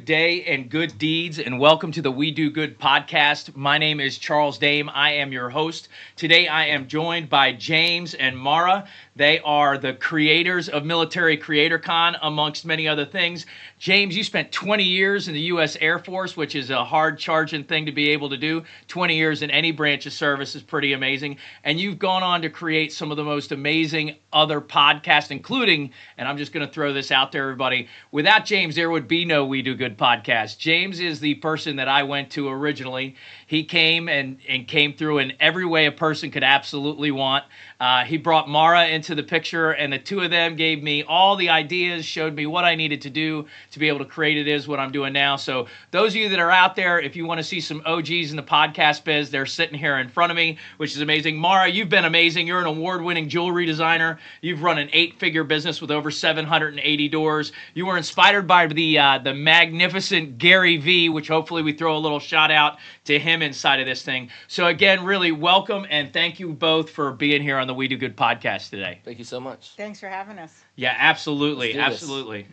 day and good deeds, and welcome to the We Do Good podcast. My name is Charles Dame. I am your host. Today I am joined by James and Marah. They are the creators of Military Creator Con, amongst many other things. James, you spent 20 years in the U.S. Air Force, which is a hard-charging thing to be able to do. 20 years in any branch of service is pretty amazing. And you've gone on to create some of the most amazing other podcasts, including, and I'm just going to throw this out there, everybody, without James, there would be no We Do Good podcast. James is the person that I went to originally. He came and came through in every way a person could absolutely want. He brought Marah into the picture, and the two of them gave me all the ideas, showed me what I needed to do to be able to create it is what I'm doing now. So those of you that are out there, if you want to see some OGs in the podcast biz, they're sitting here in front of me, which is amazing. Marah, you've been amazing. You're an award-winning jewelry designer. You've run an 8-figure business with over 780 doors. You were inspired by the magnificent Gary V, which hopefully we throw a little shout out to him inside of this thing. So again, really welcome, and thank you both for being here on the We Do Good podcast today. Thank you so much. Thanks for having us. Yeah, absolutely, absolutely.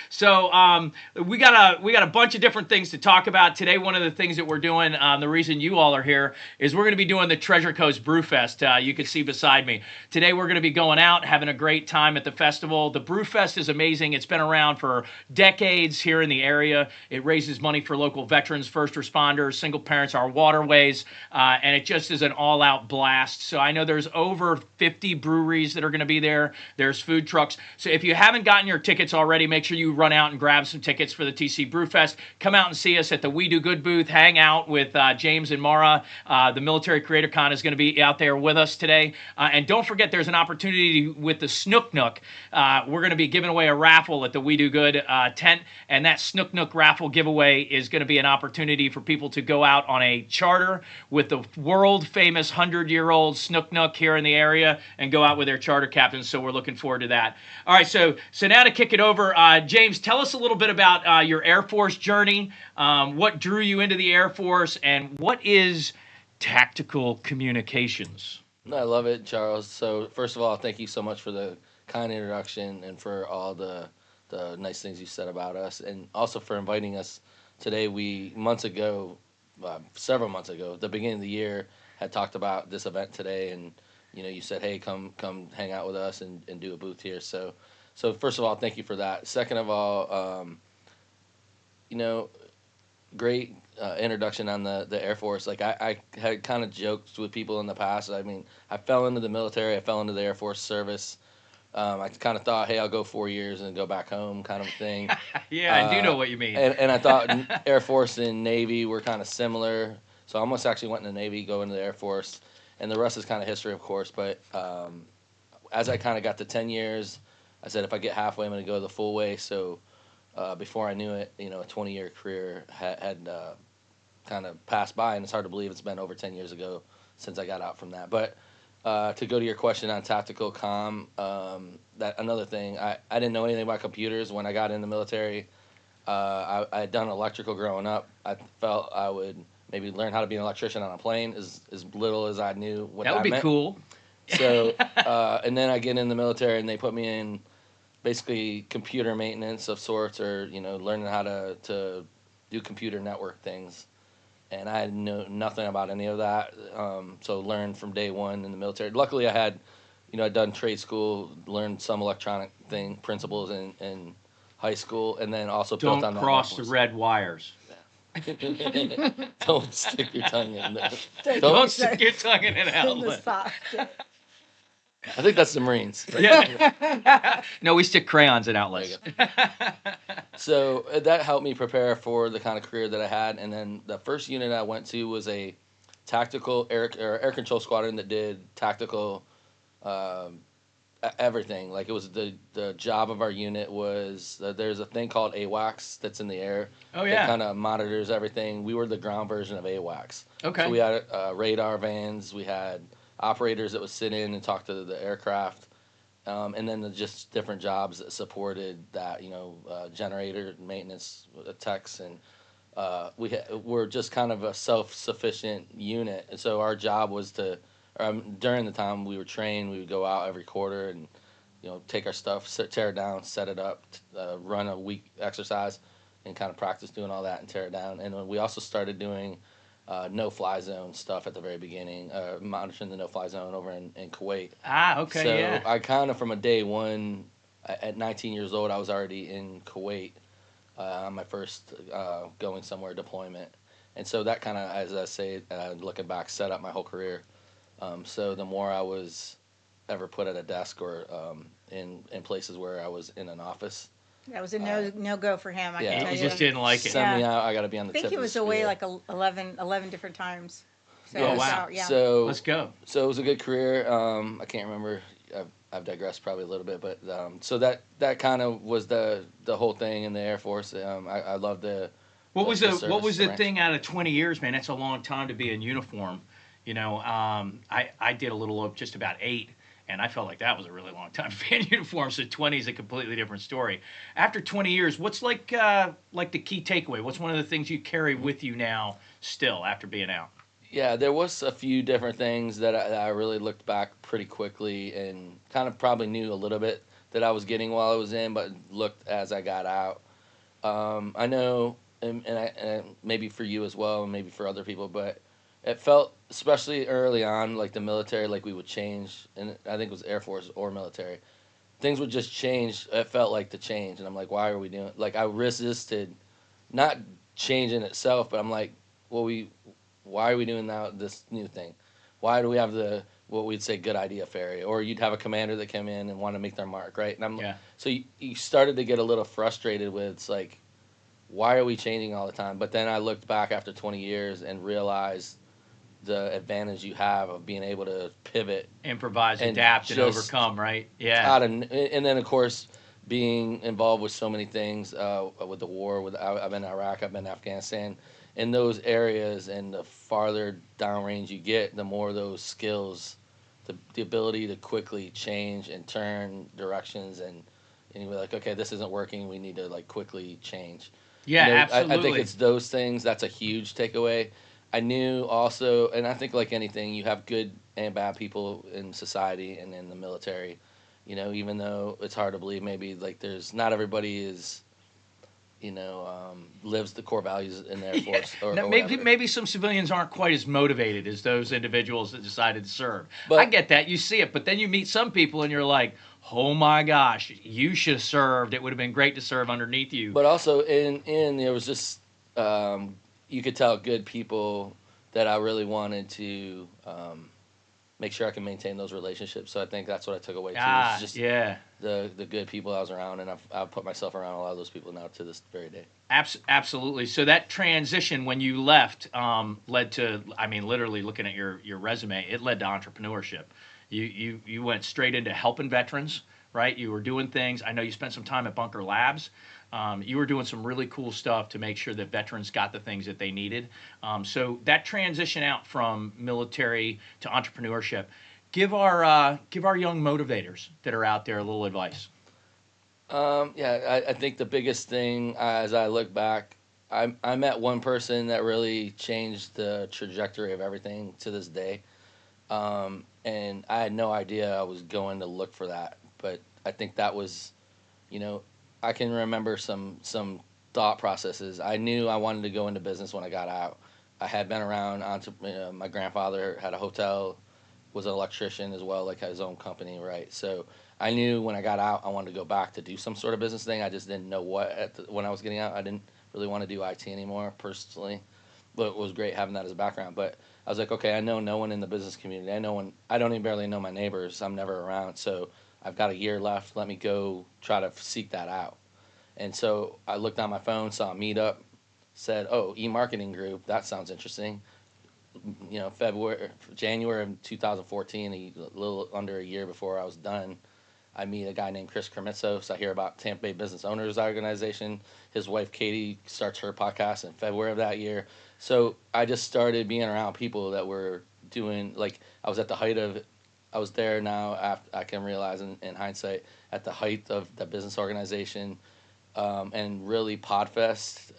So we got a bunch of different things to talk about today. One of the things that we're doing, the reason you all are here, is we're going to be doing the Treasure Coast Brewfest. You can see beside me. Today we're going to be going out, having a great time at the festival. The Brewfest is amazing. It's been around for decades here in the area. It raises money for local veterans, first responders, single parents, our waterways, and it just is an all-out blast. So I know there's over 50 breweries that are going to be there. There's food trucks. So if you haven't gotten your tickets already, make sure you run out and grab some tickets for the TC Brewfest. Come out and see us at the We Do Good booth. Hang out with James and Marah. The Military Creator Con is going to be out there with us today. And don't forget, there's an opportunity with the Snook Nook. We're going to be giving away a raffle at the We Do Good tent. And that Snook Nook raffle giveaway is going to be an opportunity for people to go out on a charter with the world famous 100-year-old Snook Nook here in the area and go out with their charter captains. So we're looking forward to that. All right, so now to kick it over, James, tell us a little bit about your Air Force journey, what drew you into the Air Force, and what is tactical communications? I love it, Charles. So first of all, thank you so much for the kind introduction and for all the nice things you said about us, and also for inviting us today. We several months ago, at the beginning of the year, had talked about this event today, and you said, hey, come hang out with us and do a booth here. So first of all, thank you for that. Second of all, great introduction on the Air Force. Like I had kind of joked with people in the past. I mean, I fell into the military. I fell into the Air Force service. I kind of thought, hey, I'll go 4 years and go back home kind of thing. Yeah, I do know what you mean. And I thought Air Force and Navy were kind of similar. So I almost actually went in the Navy, go into the Air Force. And the rest is kind of history, of course. But as I kind of got to 10 years, I said, if I get halfway, I'm going to go the full way. So before I knew it, a 20-year career had kind of passed by. And it's hard to believe it's been over 10 years ago since I got out from that. But to go to your question on tactical comm, that another thing, I didn't know anything about computers when I got in the military. I had done electrical growing up. I felt I would maybe learn how to be an electrician on a plane as little as I knew what that meant. That would be cool. So, and then I get in the military and they put me in basically computer maintenance of sorts, or, learning how to do computer network things. And I knew nothing about any of that. So learned from day one in the military. Luckily I had, I'd done trade school, learned some electronic principles in high school, and then also built on that. Don't cross the red wires. Don't stick your tongue in there. Don't stick your tongue in an outlet. I think that's the Marines. Yeah. No, we stick crayons in outlets. So that helped me prepare for the kind of career that I had. And then the first unit I went to was a tactical air control squadron that did tactical everything. Like, it was the job of our unit was there's a thing called AWACS that's in the air. Oh, yeah. That kind of monitors everything. We were the ground version of AWACS. Okay. So we had radar vans. We had operators that would sit in and talk to the aircraft. And then just different jobs that supported that, generator maintenance techs. And we're just kind of a self-sufficient unit. And so our job was to, during the time we were trained, we would go out every quarter and take our stuff, tear it down, set it up, run a week exercise, and kind of practice doing all that and tear it down. And we also started doing no-fly zone stuff at the very beginning, monitoring the no-fly zone over in Kuwait. Okay, So yeah. I kind of from a day one, at 19 years old, I was already in Kuwait on my first going somewhere deployment. And so that kind of, as I say, looking back, set up my whole career. So the more I was ever put at a desk or in places where I was in an office. That was a Uh, no go for him. I can yeah, tell He you. just didn't like it. send me Yeah. out. I got to be on I the think tip he of the was away spear. like 11 different times. So Yes. Oh, wow. so, yeah. Let's So go. so it was a good career. I can't remember. I've digressed probably a little bit, but so that kind of was the whole thing in the Air Force. I love What was the what service was the branch. thing out of 20 years, man? That's a long time to be in uniform. I did a little of just about 8, and I felt like that was a really long time to be in uniform. So 20 is a completely different story. After 20 years, what's like the key takeaway? What's one of the things you carry with you now still after being out? Yeah, there was a few different things that I really looked back pretty quickly and kind of probably knew a little bit that I was getting while I was in, but looked as I got out. I know, and maybe for you as well, and maybe for other people, but it felt, especially early on, like the military, like we would change, and I think it was Air Force or military. Things would just change. It felt like the change, and I'm like, why are we doing? Like I resisted, not change in itself, but I'm like, well, why are we doing now this new thing? Why do we have the what we'd say good idea fairy? Or you'd have a commander that came in and want to make their mark, right? And I'm Yeah. so you started to get a little frustrated with it's like why are we changing all the time? But then I looked back after 20 years and realized the advantage you have of being able to pivot Improvise, and adapt, and just overcome, right? Yeah. and then of course being involved with so many things with the war. I've been in Iraq, I've been in Afghanistan. In those areas, and the farther downrange you get, the more those skills, the ability to quickly change and turn directions, and you're like, okay, this isn't working. We need to like quickly change. Yeah, I think absolutely. it's those things. That's a huge takeaway. I knew also, and I think like anything, you have good and bad people in society and in the military. Even though it's hard to believe, maybe like there's not everybody is, lives the core values in the Air Yeah. Force Now, or maybe whatever. maybe some civilians aren't quite as motivated as those individuals that decided to serve. I But get that. You see it, but then you meet some people and you're like, "Oh my gosh, you should have served. It would have been great to serve underneath you." but also in there was just you could tell good people that I really wanted to make sure I can maintain those relationships. So I think that's what I took away too. Is Ah, just yeah. the good people I was around, and I've put myself around a lot of those people now to this very day. Absolutely. So that transition when you left led to, I mean, literally looking at your resume, it led to entrepreneurship. You went straight into helping veterans, right? You were doing things. I know you spent some time at Bunker Labs. You were doing some really cool stuff to make sure that veterans got the things that they needed. So that transition out from military to entrepreneurship, give our young motivators that are out there a little advice. Yeah, I think the biggest thing as I look back, I met one person that really changed the trajectory of everything to this day. And I had no idea I was going to look for that, but I think that was, you know, I can remember some thought processes. I knew I wanted to go into business when I got out. I had been around. My grandfather had a hotel, was an electrician as well, like had his own company, right? So I knew when I got out, I wanted to go back to do some sort of business thing. I just didn't know what when I was getting out. I didn't really want to do IT anymore personally, but it was great having that as a background. But I was like, okay, I know no one in the business community. I don't even barely know my neighbors. I'm never around. So I've got a year left. Let me go try to seek that out. And so I looked on my phone, saw a meetup, said, oh, e-marketing group. That sounds interesting. January of 2014, a little under a year before I was done, I meet a guy named Chris Krimitsos. I hear about Tampa Bay Business Owners Organization. His wife Katie starts her podcast in February of that year. So I just started being around people that were doing like I was at the height of. I was there now. After I can realize in hindsight, at the height of the business organization, and really Podfest,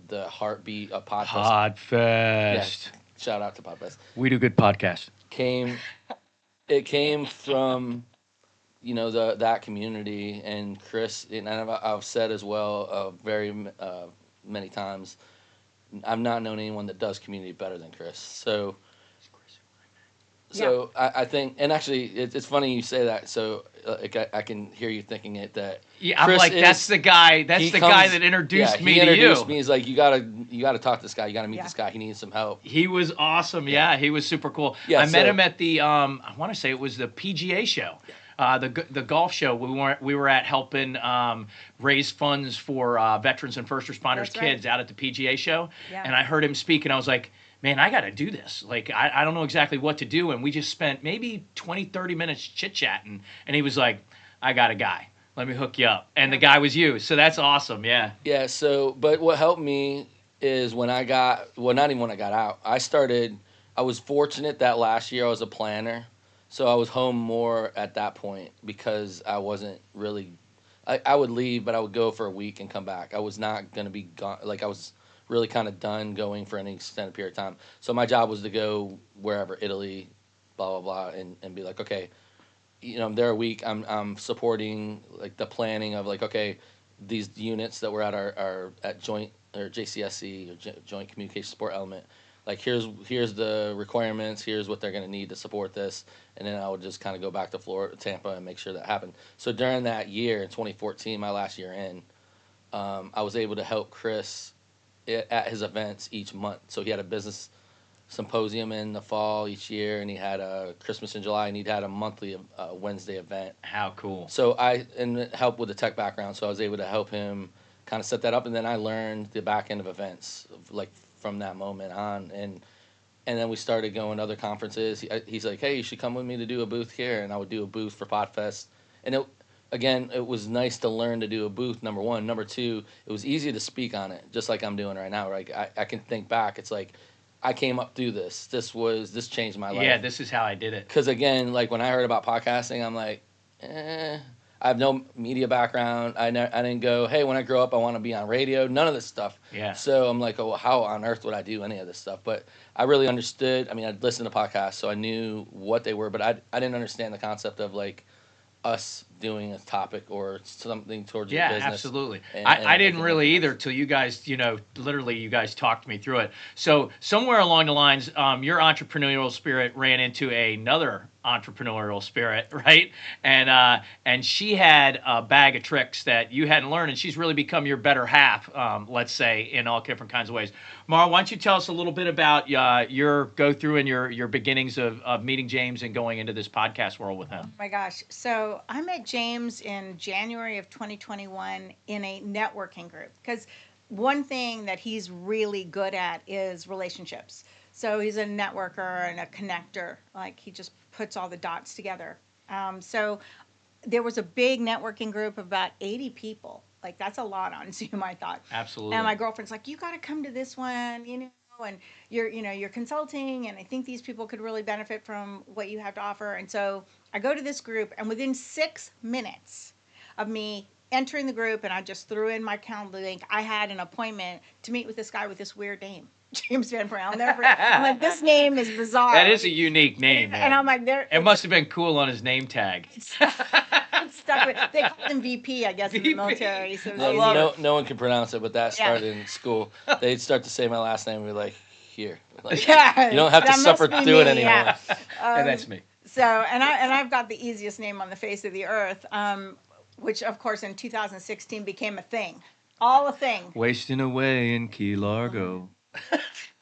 the heartbeat of Podfest. Yes, Podfest. shout out to Podfest. We do good podcast. Came it came from that community and Chris, and I've said as well, many times, I've not known anyone that does community better than Chris. So I think, and actually, it's funny you say that. So I can hear you thinking it that. Yeah, I'm like, that's the guy. That's the guy that introduced me to you. He introduced me. He's like, you gotta talk to this guy. You gotta meet this guy. He needs some help. He was awesome. Yeah, he was super cool. Yeah, I met him at the I want to say it was the PGA show. The golf show we were at helping raise funds for veterans and first responders kids out at the PGA show, and I heard him speak, and I was like, man, I got to do this. Like, I don't know exactly what to do, and we just spent maybe 20, 30 minutes chit-chatting, and he was like, I got a guy. Let me hook you up. And the guy was you, so that's awesome, yeah. Yeah, but what helped me is not even when I got out, I was fortunate that last year I was a planner. So I was home more at that point because I wasn't really. I would leave, but I would go for a week and come back. I was not going to be gone. Like I was really kind of done going for any extended period of time. So my job was to go wherever, Italy, blah blah blah, and be like, okay, I'm there a week. I'm supporting like the planning of like, okay, these units that were at our joint or JCSC or Joint Communication Support Element. Like here's the requirements. Here's what they're going to need to support this, and then I would just kind of go back to Tampa, and make sure that happened. So during that year in 2014, my last year in, I was able to help Chris at his events each month. So he had a business symposium in the fall each year, and he had a Christmas in July, and he'd had a monthly Wednesday event. How cool! So and helped with the tech background, so I was able to help him kind of set that up, and then I learned the back end of events, like from that moment on, and then we started going to other conferences. He's like, hey, you should come with me to do a booth here, and I would do a booth for Podfest. And it was nice to learn to do a booth, number one. Number two, it was easy to speak on it, just like I'm doing right now. Right, I can think back. It's like I came up through this. This changed my life. Yeah, this is how I did it. Because again, like when I heard about podcasting, I'm like, I have no media background. I didn't go, hey, when I grow up, I want to be on radio. None of this stuff. Yeah. So I'm like, oh, well, how on earth would I do any of this stuff? But I really understood. I mean, I'd listened to podcasts, so I knew what they were, but I didn't understand the concept of like us doing a topic or something towards your business. Yeah, absolutely. I didn't really either till you guys, literally you guys talked me through it. So somewhere along the lines, your entrepreneurial spirit ran into another entrepreneurial spirit, right? And she had a bag of tricks that you hadn't learned, and she's really become your better half, let's say, in all different kinds of ways. Marah, why don't you tell us a little bit about your go through and your beginnings of meeting James and going into this podcast world with him? Oh my gosh. So I met James in January of 2021 in a networking group, because one thing that he's really good at is relationships. So he's a networker and a connector. Like he just puts all the dots together. So there was a big networking group of about 80 people. Like that's a lot on Zoom, I thought. Absolutely. And my girlfriend's like, you got to come to this one, and you're consulting, and I think these people could really benefit from what you have to offer. And so I go to this group, and within 6 minutes of me entering the group, and I just threw in my calendar link, I had an appointment to meet with this guy with this weird name. James Van Prooyen. I'm like, this name is bizarre. That is a unique name, man. And I'm like, it must have been cool on his name tag. Stuck with, they called him VP, I guess, in the military. So no one can pronounce it, but that started in school. They'd start to say my last name, and we'd be like, here. Like, you don't have to suffer through it anymore. Yeah. And that's me. So, and I've got the easiest name on the face of the earth, which, of course, in 2016 became a thing. All a thing. Wasting away in Key Largo.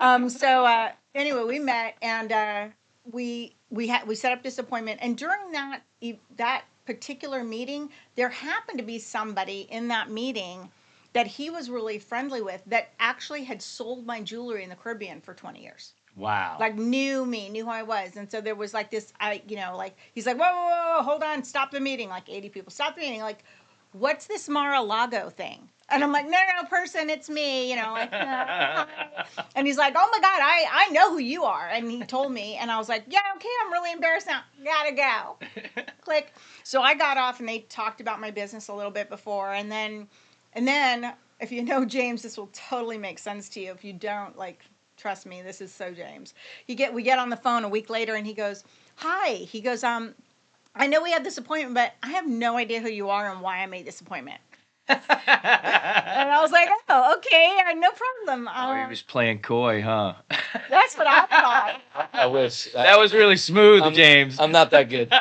Anyway, we met, and we set up this appointment, and during that particular meeting, there happened to be somebody in that meeting that he was really friendly with that actually had sold my jewelry in the Caribbean for 20 years. Wow. Like knew who I was. And so there was like this, he's like, whoa, hold on, stop the meeting. Like 80 people, stop the meeting. Like, what's this Marah Lago thing? And I'm like, no, person, it's me, like, hi. And he's like, oh my God, I know who you are. And he told me, and I was like, yeah, okay, I'm really embarrassed now. Gotta go. Click. So I got off, and they talked about my business a little bit before. And then if you know James, this will totally make sense to you. If you don't, trust me, this is so James. We get on the phone a week later, and he goes, hi. He goes, I know we had this appointment, but I have no idea who you are and why I made this appointment. And I was like, oh, okay, no problem. Oh, he was playing coy, huh? That's what I thought. I wish. That was really smooth, I'm, James. I'm not that good.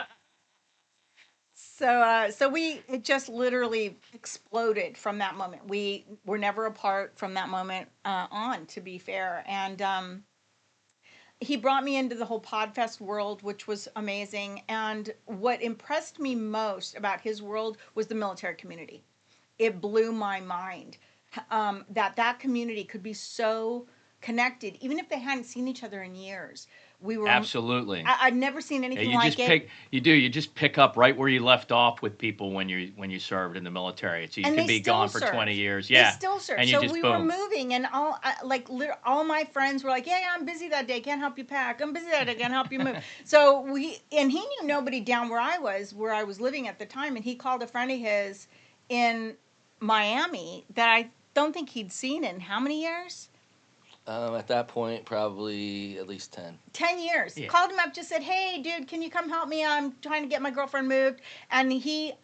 So it just literally exploded from that moment. We were never apart from that moment on, to be fair. And he brought me into the whole Podfest world, which was amazing. And what impressed me most about his world was the military community. It blew my mind that community could be so connected, even if they hadn't seen each other in years. We were Absolutely. I'd never seen Yeah, anything you like just it. you just pick up right where you left off with people when you served in the military. So you And can they be still gone for serve. 20 years. They Yeah. still serve. And you So just we were boom. moving, and all my friends were like, "Yeah, I'm busy that day. Can't help you pack. I'm busy that day. Can't help you move." So he knew nobody down where I was living at the time, and he called a friend of his in Miami that I don't think he'd seen in how many years? At that point, probably at least 10. 10 years. Yeah. Called him up, just said, "Hey, dude, can you come help me? I'm trying to get my girlfriend moved." And he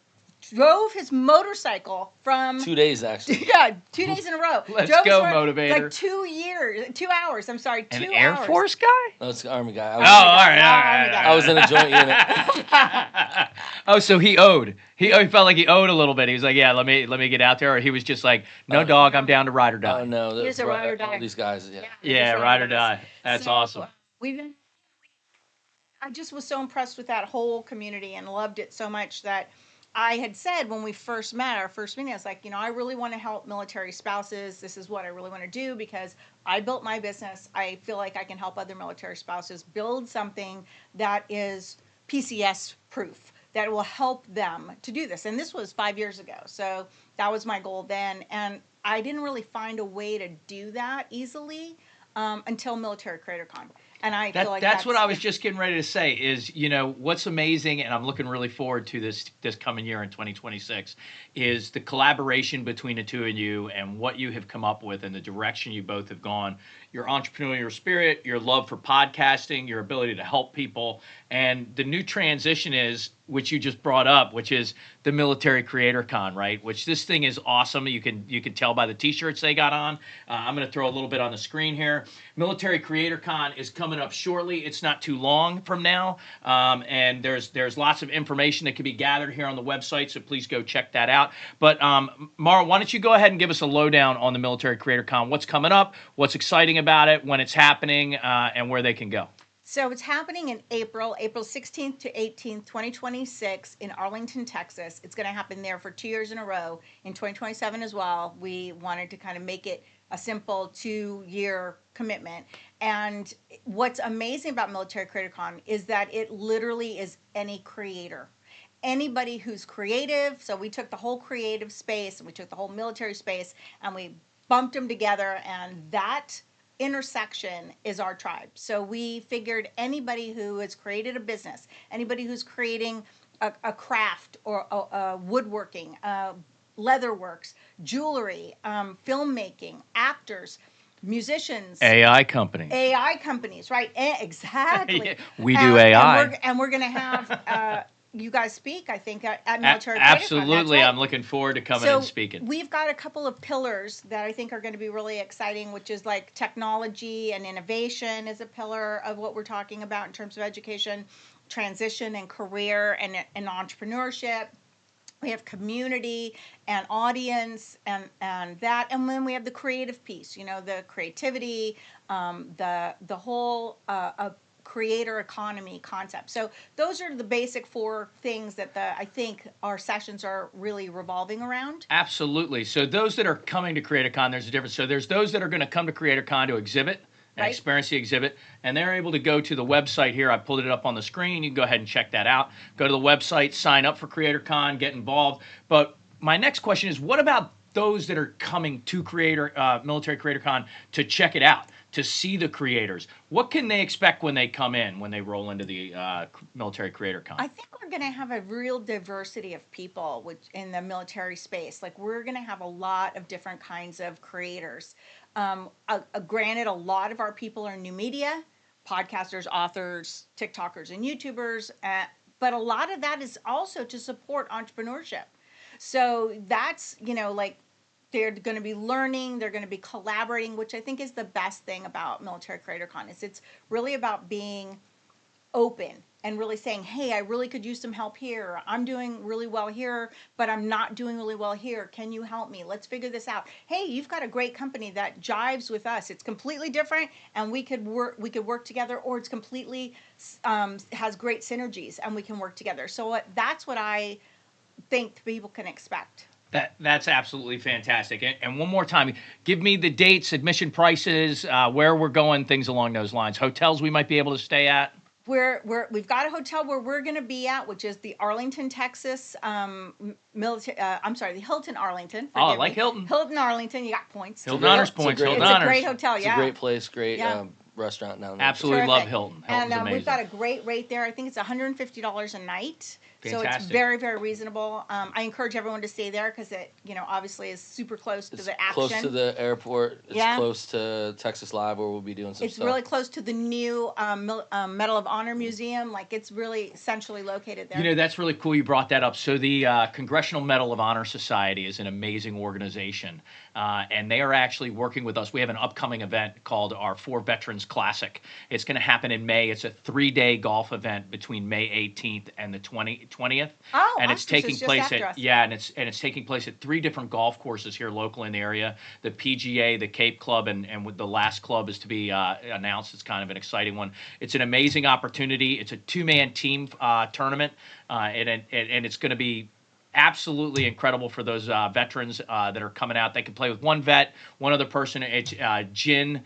drove his motorcycle from 2 days, actually. yeah, 2 days in a row. Let's Drove go, his motivator. Like 2 hours. I'm sorry, 2 An hours. Air Force guy? No, it's an Army guy. Oh, all right. I was in a joint unit. Oh, so he owed. He felt like he owed a little bit. He was like, "Yeah, let me get out there." Or he was just like, "No, dog, I'm down to ride or die." Oh no, Here's a ride or die. all these guys. Yeah. Yeah, ride or die. That's awesome. I just was so impressed with that whole community and loved it so much that I had said when we first met, our first meeting, I was like, I really want to help military spouses. This is what I really want to do because I built my business. I feel like I can help other military spouses build something that is PCS proof, that will help them to do this. And this was 5 years ago. So that was my goal then. And I didn't really find a way to do that easily until Military Creator Con. And I feel like that's what I was just getting ready to say is, what's amazing, and I'm looking really forward to this coming year in 2026, is the collaboration between the two of you and what you have come up with and the direction you both have gone. Your entrepreneurial spirit, your love for podcasting, your ability to help people, and the new transition is, which you just brought up, which is the Military Creator Con, right? Which this thing is awesome. You can tell by the T-shirts they got on. I'm going to throw a little bit on the screen here. Military Creator Con is coming up shortly. It's not too long from now, and there's lots of information that can be gathered here on the website. So please go check that out. But Marah, why don't you go ahead and give us a lowdown on the Military Creator Con? What's coming up? What's exciting about it? When it's happening? And where they can go. So it's happening in April 16th to 18th, 2026 in Arlington, Texas. It's going to happen there for 2 years in a row. In 2027 as well, we wanted to kind of make it a simple 2-year commitment. And what's amazing about Military Creator Con is that it literally is any creator. Anybody who's creative. So we took the whole creative space and we took the whole military space and we bumped them together, and that intersection is our tribe. So we figured anybody who has created a business, anybody who's creating a craft or woodworking, leatherworks, jewelry, filmmaking, actors, musicians, AI companies, right? Exactly. Yeah, we do AI. And we're going to have you guys speak, I think, at Military Creator Con. Absolutely. Right. I'm looking forward to coming and speaking. We've got a couple of pillars that I think are going to be really exciting, which is like technology and innovation is a pillar of what we're talking about in terms of education, transition and career and entrepreneurship. We have community and audience and that. And then we have the creative piece, the creativity, the whole creator economy concept. So those are the basic 4 things that I think our sessions are really revolving around. Absolutely. So those that are coming to CreatorCon, there's a difference. So there's those that are going to come to CreatorCon to exhibit and experience the exhibit, and they're able to go to the website here. I pulled it up on the screen. You can go ahead and check that out. Go to the website, sign up for CreatorCon, get involved. But my next question is, what about those that are coming to Military CreatorCon to check it out, to see the creators? What can they expect when they come in, when they roll into the Military CreatorCon? I think we're going to have a real diversity of people in the military space. Like, we're going to have a lot of different kinds of creators. Granted, a lot of our people are new media, podcasters, authors, TikTokers, and YouTubers, but a lot of that is also to support entrepreneurship. So that's, like, they're going to be learning, they're going to be collaborating, which I think is the best thing about Military Creator Con. Is it's really about being open and really saying, hey, I really could use some help here. I'm doing really well here, but I'm not doing really well here. Can you help me? Let's figure this out. Hey, you've got a great company that jives with us. It's completely different, and we could work together, or it's completely has great synergies, and we can work together. So that's what I think people can expect. That's absolutely fantastic. And one more time, give me the dates, admission prices, where we're going, things along those lines. Hotels we might be able to stay at. We've got a hotel where we're going to be at, which is the Arlington, Texas military. I'm sorry, the Hilton Arlington. Oh, I like Hilton. Hilton Arlington. You got points. Hilton Honors points. It's Hilton It's a Honors. great hotel. It's Yeah, a great place, great Yeah. restaurant down there. Absolutely Terrific. love Hilton. Hilton's And amazing. we've got a great rate there. I think it's $150 a night. So it's Fantastic. very, very reasonable. I encourage everyone to stay there because it, obviously is super close to It's the action. close to the airport. It's Yeah. close to Texas Live, where we'll be doing some It's stuff. really close to the new Medal of Honor Museum. Like, it's really centrally located there. That's really cool you brought that up. So the Congressional Medal of Honor Society is an amazing organization, and they are actually working with us. We have an upcoming event called our For Veterans Classic. It's going to happen in May. It's a 3-day golf event between May 18th and the 20th. Oh, and it's awesome. So taking it's just place after at us. and it's taking place at 3 different golf courses here local in the area. The PGA, the Cape Club, and with the last club is to be announced. It's kind of an exciting one. It's an amazing opportunity. It's a 2-man team tournament, and it's going to be absolutely incredible for those veterans that are coming out. They can play with one vet, one other person. It's Jin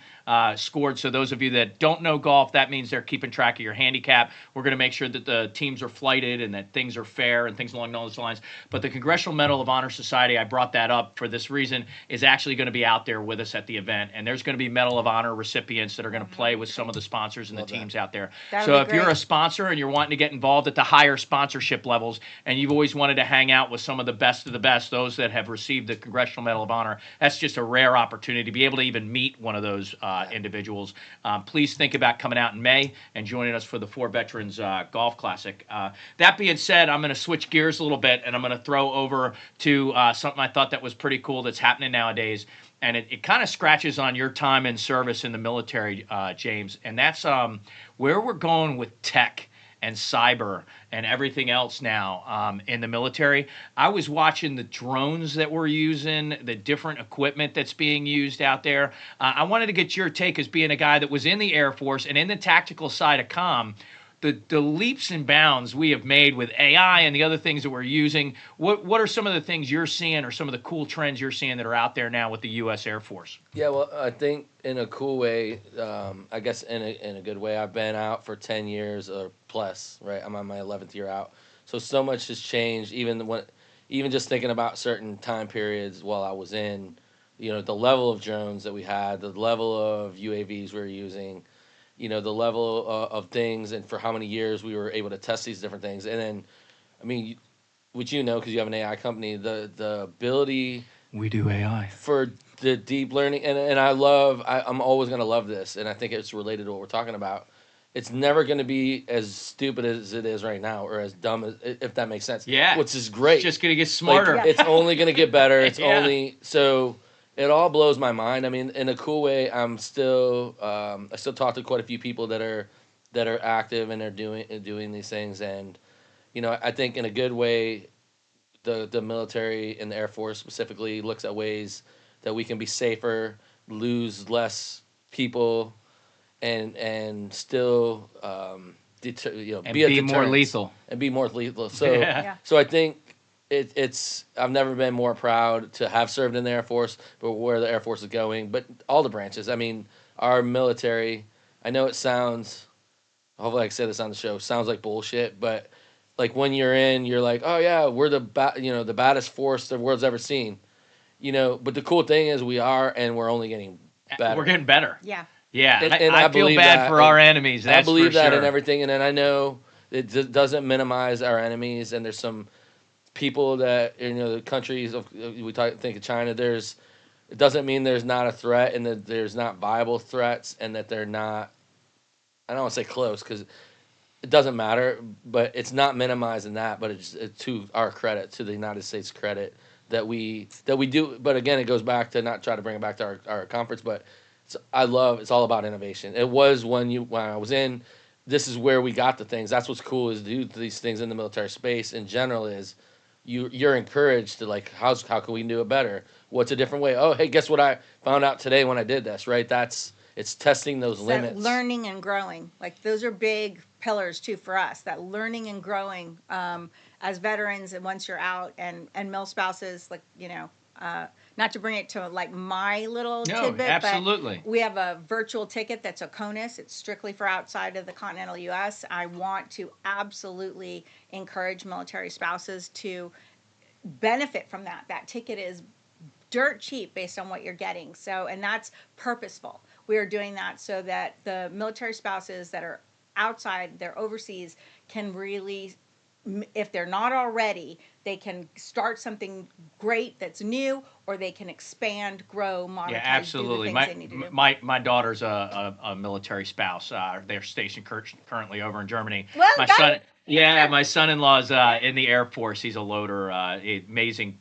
scored. So those of you that don't know golf, that means they're keeping track of your handicap. We're going to make sure that the teams are flighted and that things are fair and things along those lines. But the Congressional Medal of Honor Society, I brought that up for this reason, is actually going to be out there with us at the event. And there's going to be Medal of Honor recipients that are going to play with some of the sponsors and the teams out there. That'll So be if you're great. a sponsor and you're wanting to get involved at the higher sponsorship levels and you've always wanted to hang out with some of the best of the best, those that have received the Congressional Medal of Honor, that's just a rare opportunity to be able to even meet one of those individuals. Please think about coming out in May and joining us for the For Veterans Golf Classic. That being said, I'm going to switch gears a little bit and I'm going to throw over to something I thought that was pretty cool that's happening nowadays. And it kind of scratches on your time in service in the military, James. And that's where we're going with tech and cyber and everything else now in the military. I was watching the drones that we're using, the different equipment that's being used out there. I wanted to get your take as being a guy that was in the Air Force and in the tactical side of comm. The leaps and bounds we have made with AI and the other things that we're using. What are some of the things you're seeing or some of the cool trends you're seeing that are out there now with the U.S. Air Force? Yeah, well, I think in a cool way, I guess in a good way, I've been out for 10 years or plus, right? I'm on my 11th year out. So much has changed, even just thinking about certain time periods while I was in, the level of drones that we had, the level of UAVs we were using, the level of things and for how many years we were able to test these different things. And then, I mean, which because you have an AI company, the ability We do AI. for the deep learning, and I'm always going to love this, and I think it's related to what we're talking about. It's never going to be as stupid as it is right now or as dumb, if that makes sense. Yeah. Which is great. It's just going to get smarter. Like, it's only going to get better. It's Yeah. only so it all blows my mind. I mean, in a cool way, I still talk to quite a few people that are active and are doing these things, and I think in a good way, the military and the Air Force specifically looks at ways that we can be safer, lose less people, and still and be a be more deterrent lethal. and be more lethal. So Yeah. so I think it's I've never been more proud to have served in the Air Force, but where the Air Force is going, but all the branches. I mean, our military. I know it sounds. Hopefully, I can say this on the show. Sounds like bullshit, but like when you're in, you're like, oh yeah, we're the baddest force the world's ever seen. But the cool thing is we are, and we're only getting better. We're getting better. Yeah. Yeah, And I I feel believe bad that, for our enemies. I That's believe for that sure. and everything, and then I know it doesn't minimize our enemies. And there's some people that the countries of think of China. It doesn't mean there's not a threat and that there's not viable threats and that they're not. I don't want to say close because it doesn't matter, but it's not minimizing that, but it's to our credit, to the United States credit that we do. But again, it goes back to not try to bring it back to our conference, but it's all about innovation. It was when I was in, this is where we got the things. That's what's cool is do these things in the military space in general is you're encouraged to like how can we do it better? What's a different way? Oh, hey, guess what I found out today when I did this, right? It's testing those So limits. learning and growing, like those are big pillars too for us. That learning and growing as veterans, and once you're out, and mil spouses, like not to bring it to like my little No, tidbit, absolutely. but we have a virtual ticket that's a CONUS. It's strictly for outside of the continental U.S. I want to absolutely encourage military spouses to benefit from that. That ticket is dirt cheap based on what you're getting. So, and that's purposeful. We are doing that so that the military spouses that are outside, they're overseas, can really, if they're not already, they can start something great that's new, or they can expand, grow, Yeah, monetize, do the absolutely. things they need to do. My daughter's a military spouse. They're stationed currently over in Germany. Well, My that, son, yeah, my son-in-law's in the Air Force. He's a loader, amazing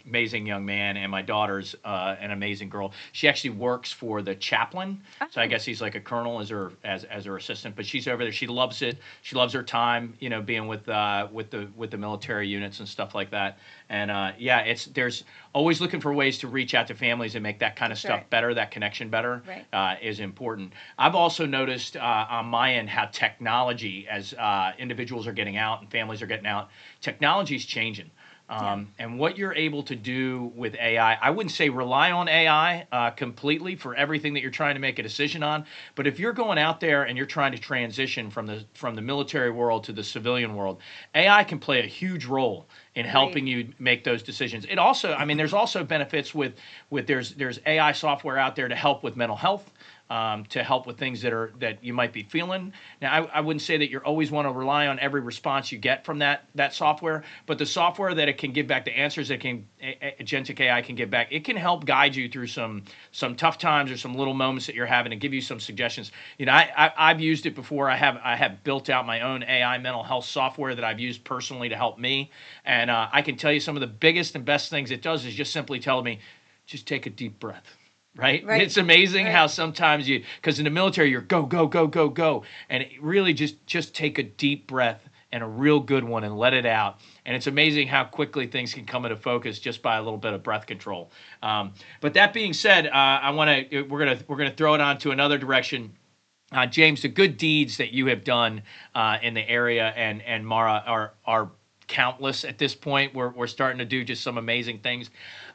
young man. And my daughter's an amazing girl. She actually works for the chaplain, so I oh, guess he's like a colonel as her assistant. But she's over there. She loves it. She loves her time, being with the military units and stuff like that. And yeah, there's always looking for ways to reach out to families and make that kind of that's stuff right. better. That connection better Right. is important. I've also noticed on my end how technology, as individuals are getting out and families are getting out, technology is changing. Yeah. And what you're able to do with AI, I wouldn't say rely on AI completely for everything that you're trying to make a decision on. But if you're going out there and you're trying to transition from the military world to the civilian world, AI can play a huge role in Agreed. helping you make those decisions. It also, I mean, there's also benefits with there's AI software out there to help with mental health, to help with things that you might be feeling. Now, I wouldn't say that you always want to rely on every response you get from that software, but the software that it can give back, the answers that agentic AI can give back, it can help guide you through some tough times or some little moments that you're having and give you some suggestions. I've used it before. I have built out my own AI mental health software that I've used personally to help me, and I can tell you some of the biggest and best things it does is just simply tell me, just take a deep breath. Right? Right. It's amazing Right. how sometimes because in the military you're go go go go go, and it really just take a deep breath and a real good one and let it out. And it's amazing how quickly things can come into focus just by a little bit of breath control. But that being said, we're gonna throw it on to another direction. James, the good deeds that you have done in the area and Marah are countless at this point. We're starting to do just some amazing things.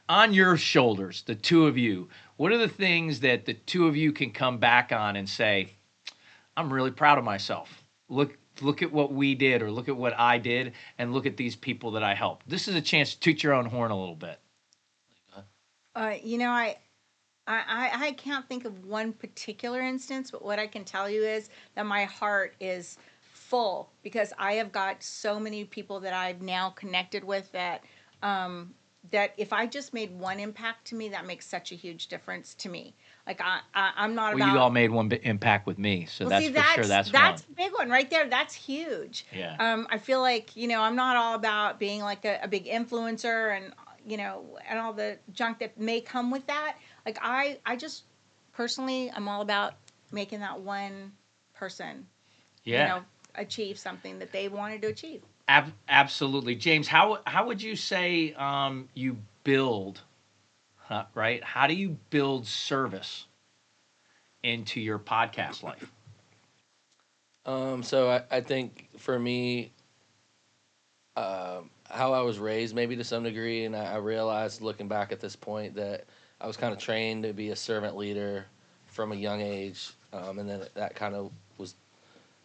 On your shoulders, the two of you, what are the things that the two of you can come back on and say, I'm really proud of myself. Look at what we did, or look at what I did, and look at these people that I helped. This is a chance to toot your own horn a little bit. You know, I can't think of one particular instance, but what I can tell you is that my heart is full because I have got so many people that I've now connected with that if I just made one impact to me, that makes such a huge difference to me. Like I'm not Well, you all about. made one impact with me, so Well, that's see, for sure. That's one. that's a big one right there. That's huge. Yeah. I feel like I'm not all about being like a big influencer and and all the junk that may come with that. Like I just personally, I'm all about making that one person, you Yeah. know, achieve something that they wanted to achieve. Absolutely, James. How would you say you build? Right? How do you build service into your podcast life? So I think for me, how I was raised, maybe to some degree, and I realized looking back at this point that I was kind of trained to be a servant leader from a young age, and then that kind of was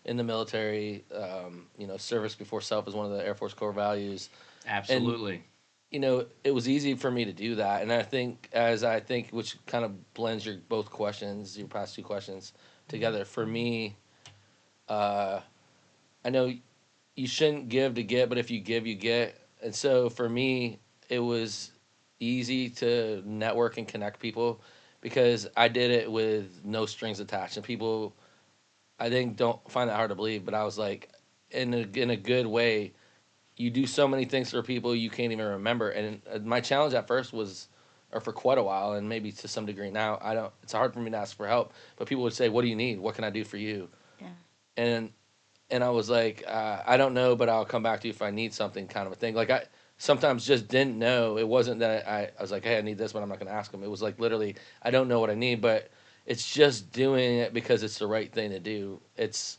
in the military. Service before self is one of the Air Force core values, and Absolutely. it was easy for me to do that. And I think, which kind of blends your past two questions together. For me, uh, I know you shouldn't give to get, but if you give, you get. And so for me, it was easy to network and connect people because I did it with no strings attached. And people, I think, don't find that hard to believe, but I was like, in a good way. You do so many things for people you can't even remember. And my challenge at first was, or for quite a while, and maybe to some degree now, I don't. It's hard for me to ask for help. But people would say, "What do you need? What can I do for you?" Yeah. And I was like, I don't know, but I'll come back to you if I need something, kind of a thing. Like I sometimes just didn't know. It wasn't that I was like, hey, I need this, but I'm not going to ask them. It was like literally, I don't know what I need, but it's just doing it because it's the right thing to do. It's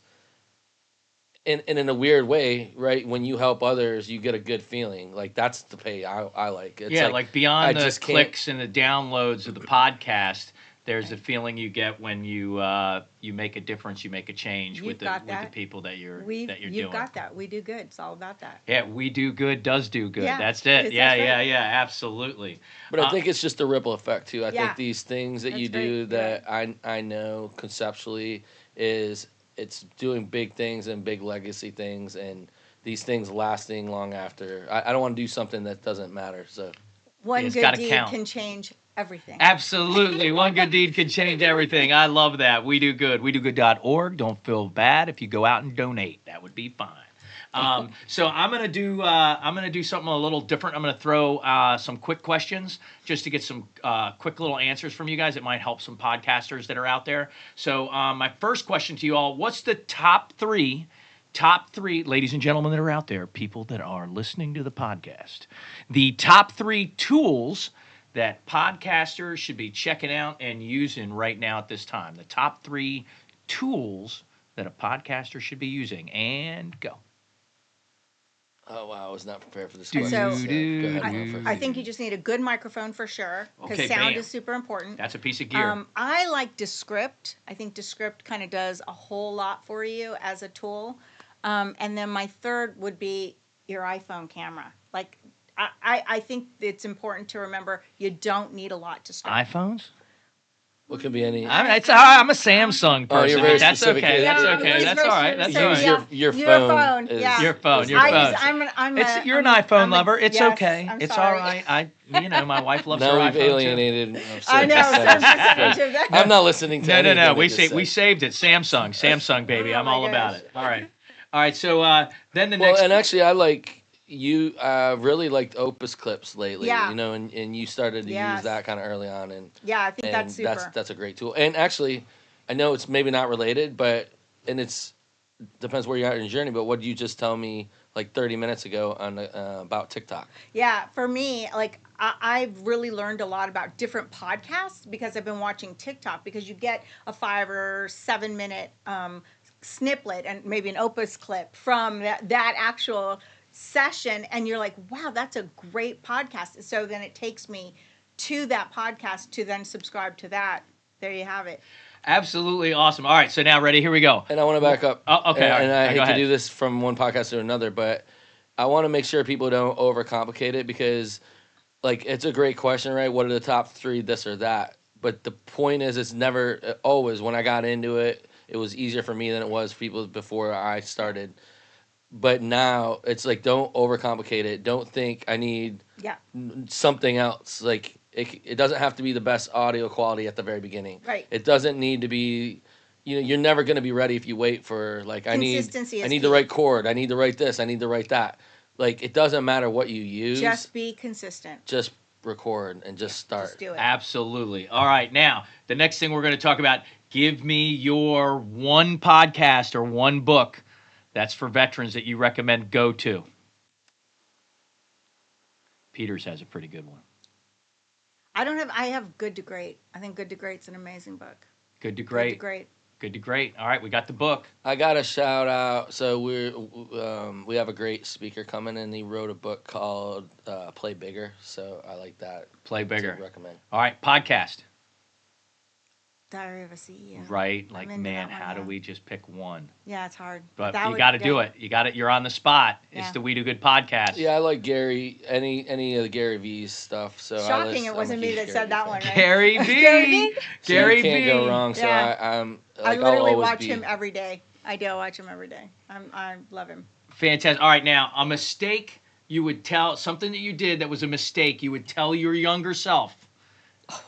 and in a weird way, right? When you help others, you get a good feeling. Like that's the pay I like. It's Yeah, like like I beyond the just can't. clicks and the downloads of the podcast, there's a feeling you get when you make a difference, you make a change You've with the got with the that. people that you're You've doing. got that. We do good. It's all about that. Yeah, we do good does do good. Yeah, That's it. that's Yeah, right. yeah, yeah, absolutely. But I think it's just a ripple effect too. I Yeah. think these things that That's you great. do You're that I know conceptually is it's doing big things and big legacy things and these things lasting long after. I don't want to do something that doesn't matter. So One It's good gotta deed count. can change everything. Absolutely. One good deed can change everything. I love that. We do good. WeDoGood.org. Don't feel bad if you go out and donate. That would be fine. So I'm gonna do something a little different. I'm gonna throw some quick questions just to get some quick little answers from you guys. It might help some podcasters that are out there. So my first question to you all: what's the top three, ladies and gentlemen that are out there, people that are listening to the podcast, the top three tools that podcasters should be checking out and using right now at this time? The top three tools that a podcaster should be using, and go. oh wow, I was not prepared for this Do, question. So, So go ahead, Mara, first. I think you just need a good microphone for sure, because Okay, sound bam. is super important. That's a piece of gear. I like Descript. I think Descript kind of does a whole lot for you as a tool. And then my third would be your iPhone camera. Like, I think it's important to remember you don't need a lot to start. iPhones? What could be any? I'm a Samsung Oh, you're person. very but that's specific. okay. That's Yeah, okay. he's That's very all right. That's all specific. right. Your Your phone. phone, Is, yeah. Your phone. Your I phone. just, You're an iPhone I'm lover. It's yes, okay. I'm It's sorry. all right. My wife loves her now iPhone we've alienated. I know. 7% of that. I'm not listening to too. No. anything they We just we said. saved it. Samsung, baby. Oh I'm my all about gosh. it. All right. So then the Well, next. and actually, I like you. Really liked Opus clips lately. Yeah. You know, and you started to Yes. use that kind of early on, and Yeah, I think that's super. that's a great tool. And actually, I know it's maybe not related, but it's depends where you're at in your journey. But what did you just tell me like 30 minutes ago on about TikTok? Yeah, for me, like I've really learned a lot about different podcasts because I've been watching TikTok, because you get a 5 or 7 minute snippet and maybe an Opus clip from that actual session, and you're like, wow, that's a great podcast. So then it takes me to that podcast to then subscribe to that. There you have it. Absolutely awesome. All right. So now ready. Here we go. And I want to back up. Oh, okay, And, all right. and I Go hate to ahead. do this from one podcast to another, but I want to make sure people don't overcomplicate it, because, like, it's a great question, right? What are the top three, this or that? But the point is, it's never always. When I got into it, it was easier for me than it was for people before I started. But now it's like, don't overcomplicate it. Don't think I need Yeah, something else. Like, it doesn't have to be the best audio quality at the very beginning. right. It doesn't need to be, you're never going to be ready if you wait for, like, Consistency I is need key. the right chord. I need to write this. I need to write that. Like, it doesn't matter what you use. Just be consistent. Just record and just start. Just do it. Absolutely. All right. Now, the next thing we're going to talk about, give me your one podcast or one book that's for veterans that you recommend go to. Peters has a pretty good one. I have Good to Great. I think Good to Great's an amazing book. Good to Good to great. Great. Good to great. All right. We got the book. I got to shout out. So we have a great speaker coming, and he wrote a book called Play Bigger. So I like that. Play bigger. To recommend. All right. Podcast. Diary of a CEO. Right. I'm like, into man, that one, how do yeah. we just pick one? Yeah, it's hard. But That you would- got to do yeah. it. You got it. You're on the spot. It's Yeah. the We Do Good podcast. Yeah, I like Gary. Any of the Gary V's stuff. So Shocking it wasn't me that said that one, right? Gary V. Gary V? Gary you can't V. go wrong. So Yeah. I'm. I Like, I'll literally always watch be- him every day. I do watch him every day. I love him. Fantastic. All right, now a mistake you would tell, something that you did that was a mistake you would tell your younger self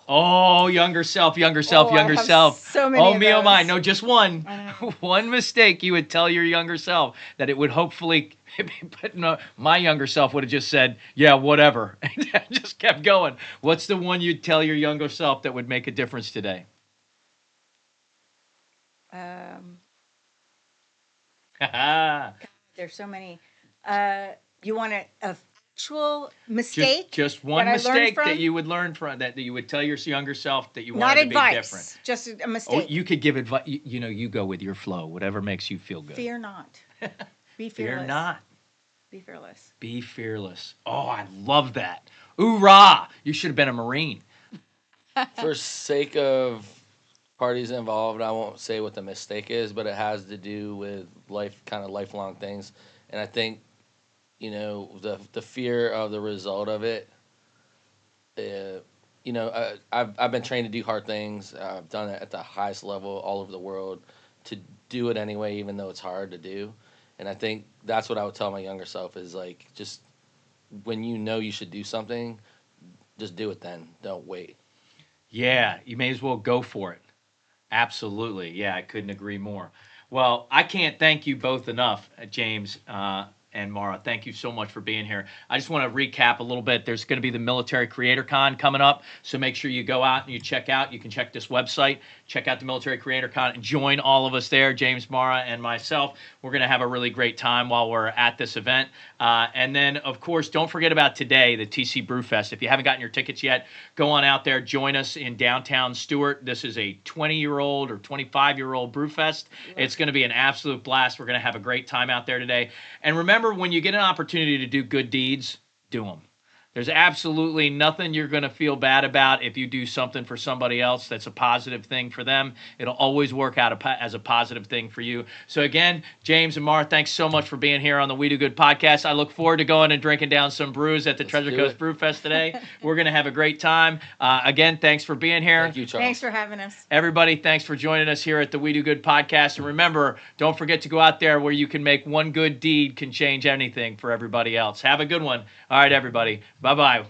Oh, younger self, younger Oh, I younger have self. so many Oh, of me, oh, my. those. No, just one. I One mistake you would tell your younger self that it would hopefully, but no, my younger self would have just said, yeah, whatever. And just kept going. What's the one you'd tell your younger self that would make a difference today? There's so many. You want a actual mistake Just one that I learned mistake that from? you would learn from, that you would tell your younger self that you Not wanted to be advice, different. just a Oh, mistake. you could give advice. You go with your flow, whatever makes you feel good. Fear not. Be fearless. Fear not. Be fearless. Be fearless. Oh, I love that. Hoorah! You should have been a Marine. For sake of parties involved, I won't say what the mistake is, but it has to do with kind of lifelong things. And I think, the fear of the result of it. I've been trained to do hard things. I've done it at the highest level all over the world. To do it anyway, even though it's hard to do. And I think that's what I would tell my younger self is like, just when you should do something, just do it then. Don't wait. Yeah, you may as well go for it. Absolutely. Yeah, I couldn't agree more. Well, I can't thank you both enough, James and Marah. Thank you so much for being here. I just want to recap a little bit. There's going to be the Military Creator Con coming up, so make sure you go out and you check out. You can check this website, check out the Military Creator Con, and join all of us there, James, Marah, and myself. We're going to have a really great time while we're at this event. And then, of course, don't forget about today, the TC Brewfest. If you haven't gotten your tickets yet, go on out there, join us in downtown Stuart. This is a 20-year-old or 25-year-old Brewfest. It's going to be an absolute blast. We're going to have a great time out there today. And remember, when you get an opportunity to do good deeds, do them. There's absolutely nothing you're going to feel bad about if you do something for somebody else that's a positive thing for them. It'll always work out as a positive thing for you. So again, James and Marah, thanks so much for being here on the We Do Good podcast. I look forward to going and drinking down some brews at the Treasure Coast Brew Fest today. We're going to have a great time. Again, thanks for being here. Thank you, Charles. Thanks for having us. Everybody, thanks for joining us here at the We Do Good podcast. And remember, don't forget to go out there where you can make one good deed can change anything for everybody else. Have a good one. All right, everybody. Bye-bye.